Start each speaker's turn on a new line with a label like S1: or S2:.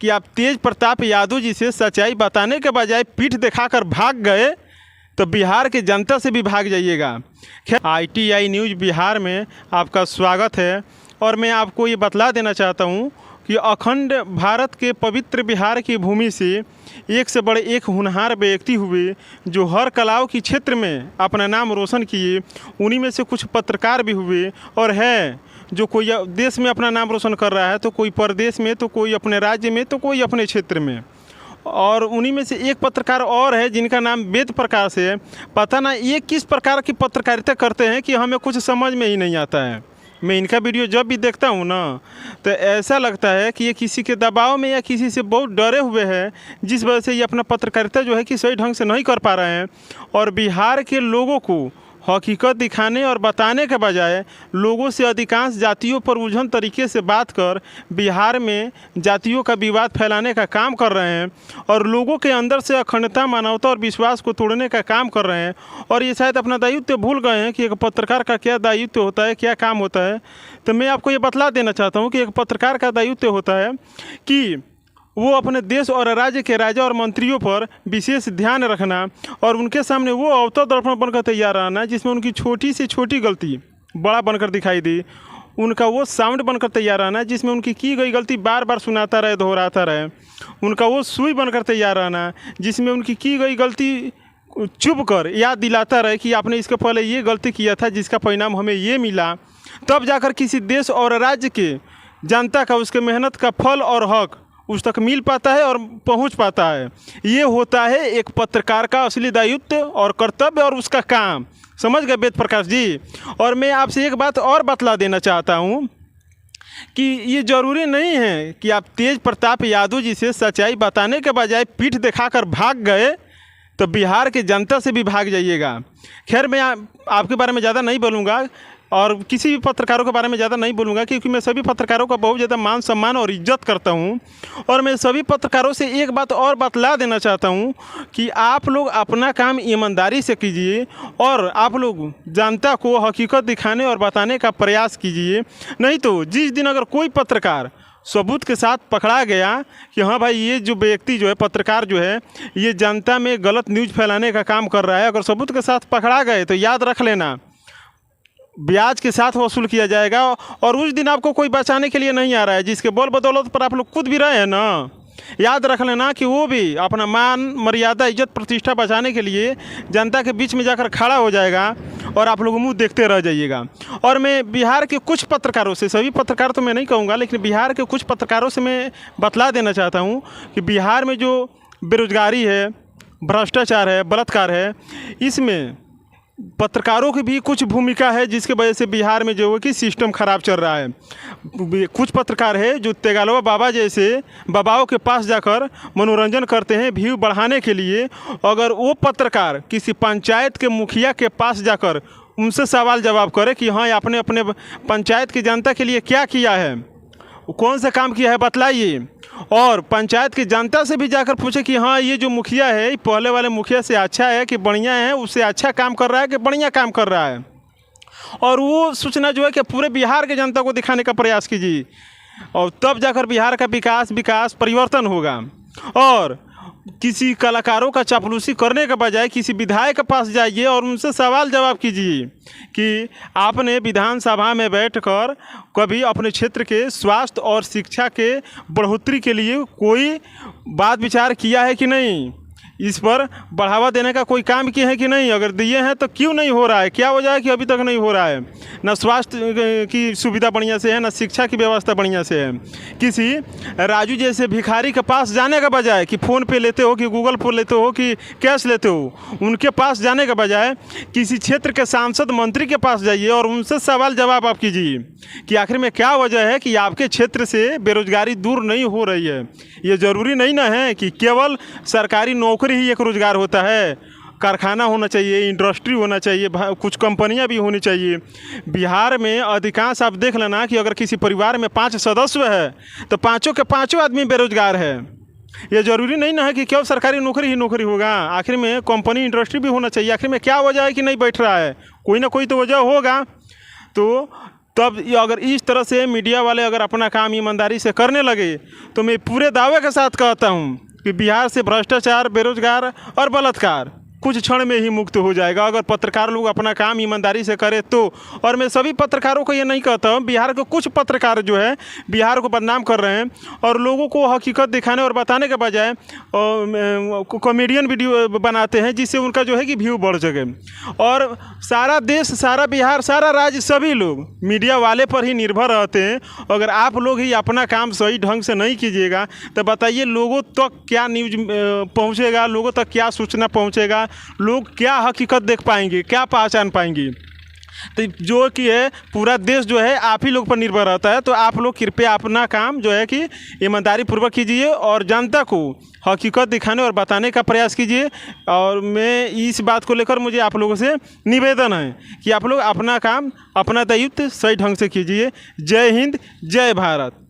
S1: कि आप तेज प्रताप यादव जी से सच्चाई बताने के बजाय पीठ दिखाकर भाग गए तो बिहार की जनता से भी भाग जाइएगा। खैर, ITI न्यूज़ बिहार में आपका स्वागत है और मैं आपको ये बतला देना चाहता हूँ कि अखंड भारत के पवित्र बिहार की भूमि से एक से बड़े एक होनहार व्यक्ति हुए जो हर कलाओं की क्षेत्र में अपना नाम रोशन किए। उन्हीं में से कुछ पत्रकार भी हुए और है जो कोई देश में अपना नाम रोशन कर रहा है, तो कोई परदेश में, तो कोई अपने राज्य में, तो कोई अपने क्षेत्र में। और उन्हीं में से एक पत्रकार और है जिनका नाम वेद प्रकाश है। पता ना ये किस प्रकार की पत्रकारिता करते हैं कि हमें कुछ समझ में ही नहीं आता है। मैं इनका वीडियो जब भी देखता हूँ ना तो ऐसा लगता है कि ये किसी के दबाव में या किसी से बहुत डरे हुए हैं, जिस वजह से ये अपना पत्रकारिता जो है कि सही ढंग से नहीं कर पा रहे हैं। और बिहार के लोगों को हकीकत दिखाने और बताने के बजाय लोगों से अधिकांश जातियों पर उलझन तरीके से बात कर बिहार में जातियों का विवाद फैलाने का काम कर रहे हैं और लोगों के अंदर से अखंडता, मानवता और विश्वास को तोड़ने का काम कर रहे हैं। और ये शायद अपना दायित्व भूल गए हैं कि एक पत्रकार का क्या दायित्व होता है, क्या काम होता है। तो मैं आपको ये बतला देना चाहता हूँ कि एक पत्रकार का दायित्व होता है कि वो अपने देश और राज्य के राजा और मंत्रियों पर विशेष ध्यान रखना और उनके सामने वो अवतर दर्पण बनकर तैयार रहना जिसमें उनकी छोटी से छोटी गलती बड़ा बनकर दिखाई दी। उनका वो साउंड बनकर तैयार रहना जिसमें उनकी की गई गलती बार बार सुनाता रहे, दोहराता रहे। उनका वो सुई बनकर तैयार रहना जिसमें उनकी की गई गलती चुप कर याद दिलाता रहे कि आपने इसके पहले ये गलती किया था जिसका परिणाम हमें ये मिला। तब जाकर किसी देश और राज्य के जनता का उसके मेहनत का फल और हक उस तक मिल पाता है और पहुंच पाता है। ये होता है एक पत्रकार का असली दायित्व और कर्तव्य और उसका काम। समझ गए वेद प्रकाश जी? और मैं आपसे एक बात और बतला देना चाहता हूं कि ये ज़रूरी नहीं है कि आप तेज प्रताप यादव जी से सच्चाई बताने के बजाय पीठ दिखाकर भाग गए तो बिहार की जनता से भी भाग जाइएगा। खैर, मैं आपके बारे में ज़्यादा नहीं बोलूँगा और किसी भी पत्रकारों के बारे में ज़्यादा नहीं बोलूँगा क्योंकि मैं सभी पत्रकारों का बहुत ज़्यादा मान सम्मान और इज्जत करता हूँ। और मैं सभी पत्रकारों से एक बात और बतला देना चाहता हूँ कि आप लोग अपना काम ईमानदारी से कीजिए और आप लोग जनता को हकीकत दिखाने और बताने का प्रयास कीजिए। नहीं तो जिस दिन अगर कोई पत्रकार सबूत के साथ पकड़ा गया कि हाँ भाई ये जो व्यक्ति जो है, पत्रकार जो है, ये जनता में गलत न्यूज़ फैलाने का काम कर रहा है, अगर सबूत के साथ पकड़ा गए तो याद रख लेना ब्याज के साथ वसूल किया जाएगा। और उस दिन आपको कोई बचाने के लिए नहीं आ रहा है जिसके बोल बदौलत पर आप लोग कूद भी रहे हैं ना। याद रख लेना कि वो भी अपना मान, मर्यादा, इज्जत, प्रतिष्ठा बचाने के लिए जनता के बीच में जाकर खड़ा हो जाएगा और आप लोग मुंह देखते रह जाइएगा। और मैं बिहार के कुछ पत्रकारों से, सभी पत्रकार तो मैं नहीं कहूँगा, लेकिन बिहार के कुछ पत्रकारों से मैं बतला देना चाहता हूँ कि बिहार में जो बेरोजगारी है, भ्रष्टाचार है, बलात्कार है, इसमें पत्रकारों की भी कुछ भूमिका है जिसके वजह से बिहार में जो है कि सिस्टम ख़राब चल रहा है। कुछ पत्रकार है जो तेगालवा बाबा जैसे बाबाओं के पास जाकर मनोरंजन करते हैं व्यू बढ़ाने के लिए। अगर वो पत्रकार किसी पंचायत के मुखिया के पास जाकर उनसे सवाल जवाब करे कि हाँ आपने अपने पंचायत की जनता के लिए क्या किया है, कौन सा काम किया है बतलाइए, और पंचायत की जनता से भी जाकर पूछे कि हाँ ये जो मुखिया है पहले वाले मुखिया से अच्छा है कि बढ़िया है, उससे अच्छा काम कर रहा है कि बढ़िया काम कर रहा है, और वो सूचना जो है कि पूरे बिहार के जनता को दिखाने का प्रयास कीजिए। और तब जाकर बिहार का विकास परिवर्तन होगा। और किसी कलाकारों का चापलूसी करने के बजाय किसी विधायक के पास जाइए और उनसे सवाल जवाब कीजिए कि आपने विधानसभा में बैठकर कभी अपने क्षेत्र के स्वास्थ्य और शिक्षा के बढ़ोतरी के लिए कोई बात विचार किया है कि नहीं, इस पर बढ़ावा देने का कोई काम किए हैं कि नहीं, अगर दिए हैं तो क्यों नहीं हो रहा है, क्या वजह है कि अभी तक नहीं हो रहा है। ना स्वास्थ्य की सुविधा बढ़िया से है, ना शिक्षा की व्यवस्था बढ़िया से है। किसी राजू जैसे भिखारी के पास जाने के बजाय कि फ़ोन पे लेते हो कि गूगल पे लेते हो कि कैश लेते हो, उनके पास जाने के बजाय किसी क्षेत्र के सांसद मंत्री के पास जाइए और उनसे सवाल जवाब आप कीजिए कि आखिर में क्या वजह है कि आपके क्षेत्र से बेरोजगारी दूर नहीं हो रही है। ये ज़रूरी नहीं ना है कि केवल सरकारी नौकरी ही एक रोज़गार होता है, कारखाना होना चाहिए, इंडस्ट्री होना चाहिए, कुछ कंपनियां भी होनी चाहिए। बिहार में अधिकांश आप देख लेना कि अगर किसी परिवार में 5 सदस्य है तो पाँचों के पाँचों आदमी बेरोजगार है। ये ज़रूरी नहीं ना है कि केवल सरकारी नौकरी ही नौकरी होगा, आखिर में कंपनी, इंडस्ट्री भी होना चाहिए। आखिर में क्या वजह है कि नहीं बैठ रहा है, कोई ना कोई तो वजह होगा। तो तब अगर इस तरह से मीडिया वाले अगर अपना काम ईमानदारी से करने लगे तो मैं पूरे दावे के साथ कहता हूँ कि बिहार से भ्रष्टाचार, बेरोजगार और बलात्कार कुछ क्षण में ही मुक्त हो जाएगा अगर पत्रकार लोग अपना काम ईमानदारी से करें तो। और मैं सभी पत्रकारों को ये नहीं कहता हूँ, बिहार के कुछ पत्रकार जो है बिहार को बदनाम कर रहे हैं और लोगों को हकीकत दिखाने और बताने के बजाय कॉमेडियन वीडियो बनाते हैं जिससे उनका जो है कि व्यू बढ़ सके। और सारा देश, सारा बिहार, सारा राज्य, सभी लोग मीडिया वाले पर ही निर्भर रहते हैं। अगर आप लोग ही अपना काम सही ढंग से नहीं कीजिएगा तो बताइए लोगों तक क्या न्यूज़ पहुँचेगा, लोगों तक क्या सूचना पहुँचेगा, लोग क्या हकीकत देख पाएंगे, क्या पहचान पाएंगे। तो जो कि है पूरा देश जो है आप ही लोग पर निर्भर रहता है। तो आप लोग कृपया अपना काम जो है कि ईमानदारी पूर्वक कीजिए और जनता को हकीकत दिखाने और बताने का प्रयास कीजिए। और मैं इस बात को लेकर मुझे आप लोगों से निवेदन है कि आप लोग अपना काम, अपना दायित्व सही ढंग से कीजिए। जय हिंद, जय भारत।